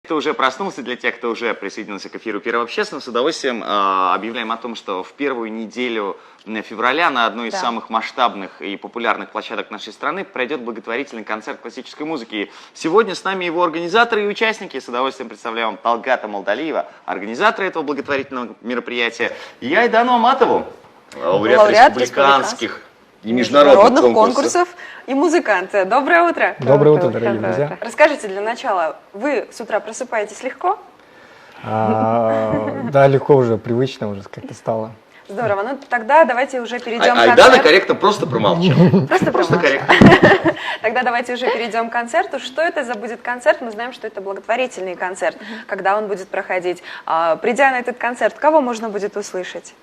Кто уже проснулся, для тех, кто уже присоединился к эфиру Первого общественного, с удовольствием объявляем о том, что в первую неделю февраля на одной из самых масштабных и популярных площадок нашей страны пройдет благотворительный концерт классической музыки. Сегодня с нами его организаторы и участники. С удовольствием представляю вам Талгата Молдалиева, организатора этого благотворительного мероприятия, и Айдану Аматову, лауреат республиканских и международных конкурсов и музыканты. Доброе утро! Доброе утро, дорогие друзья! Расскажите для начала, вы с утра просыпаетесь легко? Да, легко уже, привычно уже как-то стало. Здорово, ну тогда давайте уже перейдем к концерту. Айдана корректно просто промолчал. Просто корректно. Тогда давайте уже перейдем к концерту. Что это за будет концерт? Мы знаем, что это благотворительный концерт. Когда он будет проходить? Придя на этот концерт, кого можно будет услышать?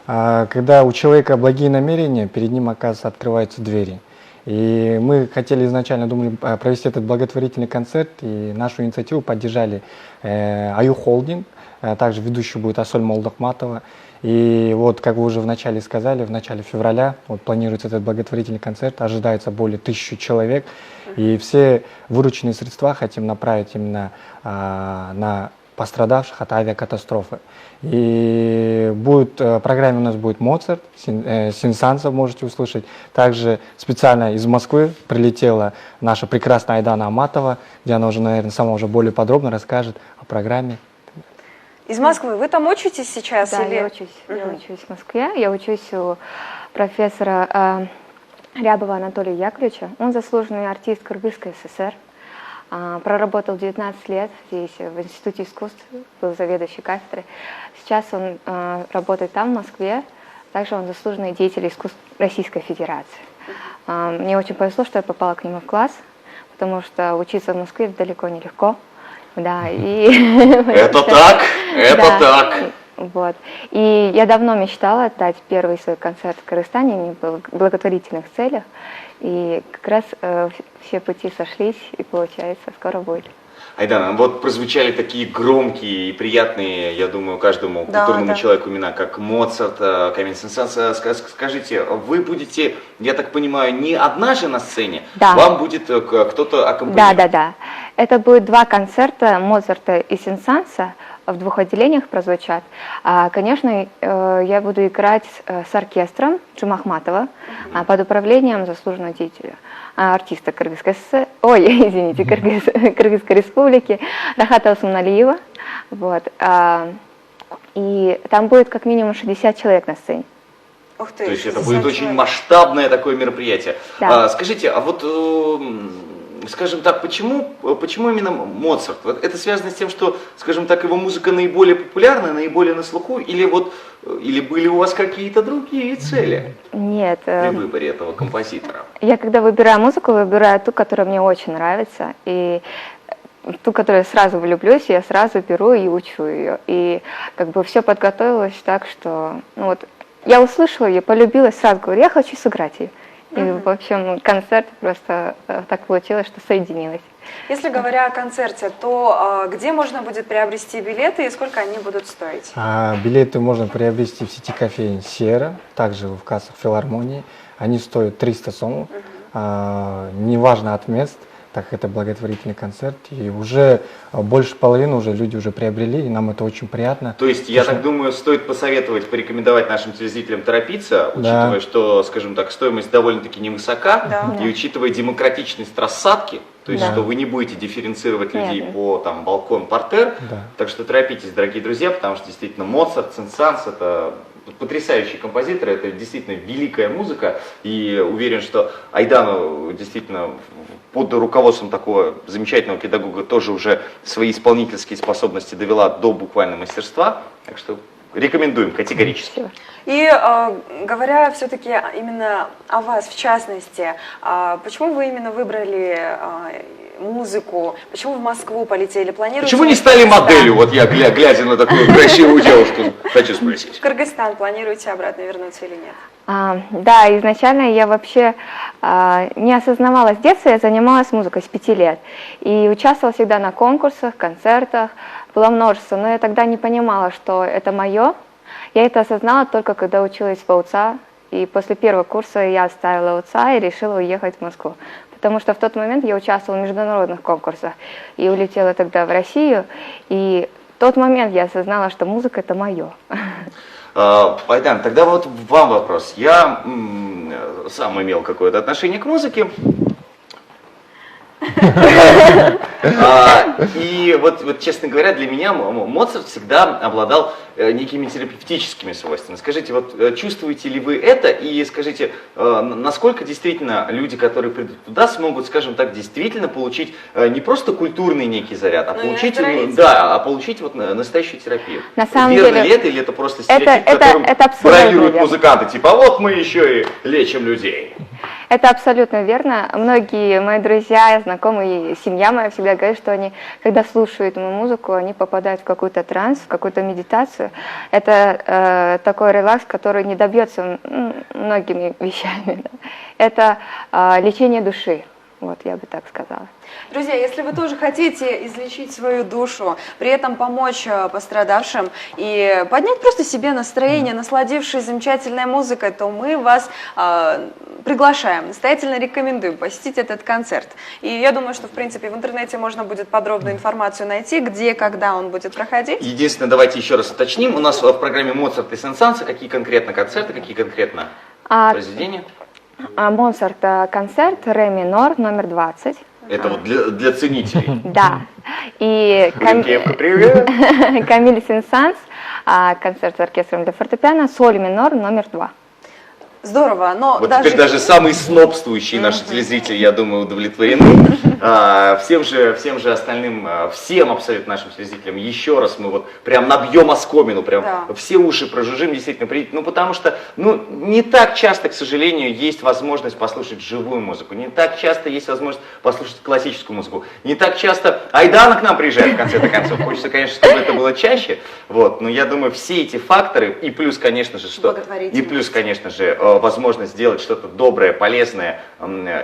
Когда у человека благие намерения, перед ним, оказывается, открываются двери. И мы хотели изначально, думали, провести этот благотворительный концерт, и нашу инициативу поддержали Аю Холдинг, также ведущий будет Асоль Молдахматова. И вот, как вы уже вначале сказали, в начале февраля вот, планируется этот благотворительный концерт, ожидается более 1000 человек, и все вырученные средства хотим направить именно на пострадавших от авиакатастрофы. И будет, в программе у нас будет Моцарт, Сен-Санса можете услышать. Также специально из Москвы прилетела наша прекрасная Айдана Аматова, где она уже, наверное, сама уже более подробно расскажет о программе. Из Москвы. Вы там учитесь сейчас? Да, или... я учусь в Москве. Я учусь у профессора Рябова Анатолия Яковлевича. Он заслуженный артист Кыргызской ССР. Проработал 19 лет здесь, в Институте искусств, был заведующий кафедрой. Сейчас он работает там, в Москве. Также он заслуженный деятель искусств Российской Федерации. Мне очень повезло, что я попала к нему в класс, потому что учиться в Москве далеко не легко. Да, и... Это так, это так. Вот. И я давно мечтала дать первый свой концерт в Кыргызстане в благотворительных целях. И как раз все пути сошлись, и получается, скоро будет. Айдана, вот прозвучали такие громкие и приятные, я думаю, каждому культурному человеку имена, как Моцарт, Камиль Сен-Санс. Скажите, вы будете, я так понимаю, не одна же на сцене? Да. Вам будет кто-то аккомпанировать? Да. Это будет 2 концерта Моцарта и Сен-Санса, в 2 отделениях прозвучат. Конечно, я буду играть с оркестром Джумахматова под управлением заслуженного деятеля, артиста Кыргызской Республики Рахата Усманалиева. Вот. И там будет как минимум 60 человек на сцене. Ух ты, то есть это будет очень масштабное такое мероприятие. Да. Скажите, а вот... Скажем так, почему именно Моцарт? Вот это связано с тем, что, скажем так, его музыка наиболее популярна, наиболее на слуху, или были у вас какие-то другие цели? Нет. При выборе этого композитора? Я когда выбираю музыку, выбираю ту, которая мне очень нравится, и ту, которую я сразу влюблюсь, я сразу беру и учу ее. И как бы все подготовилось так, что я услышала ее, полюбилась, сразу говорю, я хочу сыграть ее. И, в общем, концерт просто так получилось, что соединилось. Если говоря о концерте, то где можно будет приобрести билеты и сколько они будут стоить? Билеты можно приобрести в сети кофеин Сера, также в кассах филармонии. Они стоят 300 сомов, неважно от мест, так как это благотворительный концерт. И уже больше половины уже люди уже приобрели, и нам это очень приятно. То есть, я так думаю, стоит посоветовать, порекомендовать нашим телезрителям торопиться, учитывая, что, скажем так, стоимость довольно-таки невысока, и учитывая демократичность рассадки, то есть, что вы не будете дифференцировать людей по балкон, партер. Так что торопитесь, дорогие друзья, потому что действительно Моцарт, Сен-Санс — это потрясающий композитор, это действительно великая музыка, и уверен, что Айдану действительно под руководством такого замечательного педагога тоже уже свои исполнительские способности довела до буквально мастерства, так что рекомендуем категорически. И говоря все-таки именно о вас в частности, почему вы именно выбрали музыку, почему в Москву полетели, планируете? Почему не стали моделью? Вот я, глядя на такую красивую девушку, хочу спросить. В Кыргызстан планируете обратно вернуться или нет? Да, изначально я вообще не осознавала с детства, я занималась музыкой с 5 лет. И участвовала всегда на конкурсах, концертах, было множество, но я тогда не понимала, что это мое. Я это осознала только когда училась в УЦА, и после первого курса я оставила УЦА и решила уехать в Москву. потому что в тот момент я участвовала в международных конкурсах и улетела тогда в Россию, и в тот момент я осознала, что музыка это мое. Айдан, тогда вот вам вопрос. Я сам имел какое-то отношение к музыке. И вот, честно говоря, для меня Моцарт всегда обладал некими терапевтическими свойствами. Скажите, вот чувствуете ли вы это, и скажите, насколько действительно люди, которые придут туда, смогут, скажем так, действительно получить не просто культурный некий заряд, а получить, получить вот настоящую терапию? На самом Верно деле, ли это, или это просто стереотип, которым бравируют музыканты, типа, а вот мы еще и лечим людей? Это абсолютно верно. Многие мои друзья, знакомые, семья моя всегда говорят, что они, когда слушают мою музыку, они попадают в какой-то транс, в какую-то медитацию. Это такой релакс, который не добьется многими вещами. Да. Это лечение души. Вот, я бы так сказала. Друзья, если вы тоже хотите излечить свою душу, при этом помочь пострадавшим и поднять просто себе настроение, насладившись замечательной музыкой, то мы вас приглашаем, настоятельно рекомендуем посетить этот концерт. И я думаю, что, в принципе, в интернете можно будет подробную информацию найти, где, когда он будет проходить. Единственное, давайте еще раз уточним. У нас в программе «Моцарт и Сен-Санса» какие конкретно концерты, какие конкретно произведения? Моцарт концерт ре минор номер 20. Это вот для ценителей. Да. И Камиль Сен-Санс, концерт с оркестром для фортепиано, соль минор номер 2. Здорово, но вот теперь даже самые снобствующие наши телезрители, я думаю, удовлетворены. Всем же остальным, всем абсолютно нашим телезрителям еще раз мы вот прям набьем оскомину, прям все уши прожужжим, действительно придите. Ну потому что, не так часто, к сожалению, есть возможность послушать живую музыку, не так часто есть возможность послушать классическую музыку, не так часто Айдана к нам приезжает в конце концов. Хочется, конечно, чтобы это было чаще, вот, но я думаю, все эти факторы, и плюс, конечно же, возможность сделать что-то доброе, полезное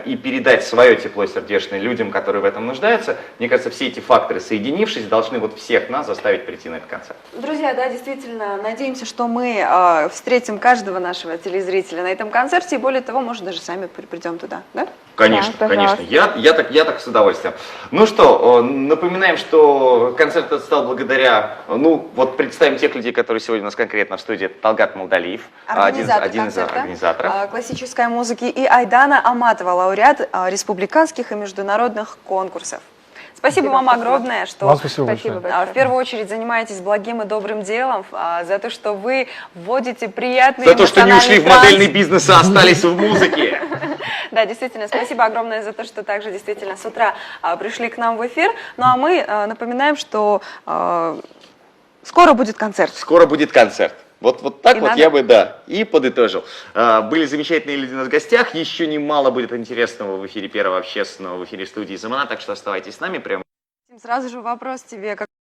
и передать свое тепло сердечное людям, которые в этом нуждаются. Мне кажется, все эти факторы, соединившись, должны вот всех нас заставить прийти на этот концерт. Друзья, да, действительно, надеемся, что мы встретим каждого нашего телезрителя на этом концерте, и более того, может, даже сами придем туда, да? Конечно, да, конечно. Я так с удовольствием. Ну что, напоминаем, что концерт этот стал благодаря, вот представим тех людей, которые сегодня у нас конкретно в студии. Это Талгат Малдалиев, один из организаторов классической музыки, и Айдана Аматова, лауреат республиканских и международных конкурсов. Спасибо вам огромное, что в первую очередь занимаетесь благим и добрым делом, за то, что вы вводите приятные за то, что не ушли в модельный бизнес, а остались в музыке. Да, действительно, спасибо огромное за то, что также действительно с утра пришли к нам в эфир. Ну а мы напоминаем, что скоро будет концерт. Скоро будет концерт. Вот так вот я бы, и подытожил. Были замечательные люди у нас в гостях, еще немало будет интересного в эфире Первого общественного, в эфире студии «Замана», так что оставайтесь с нами. Сразу же вопрос тебе,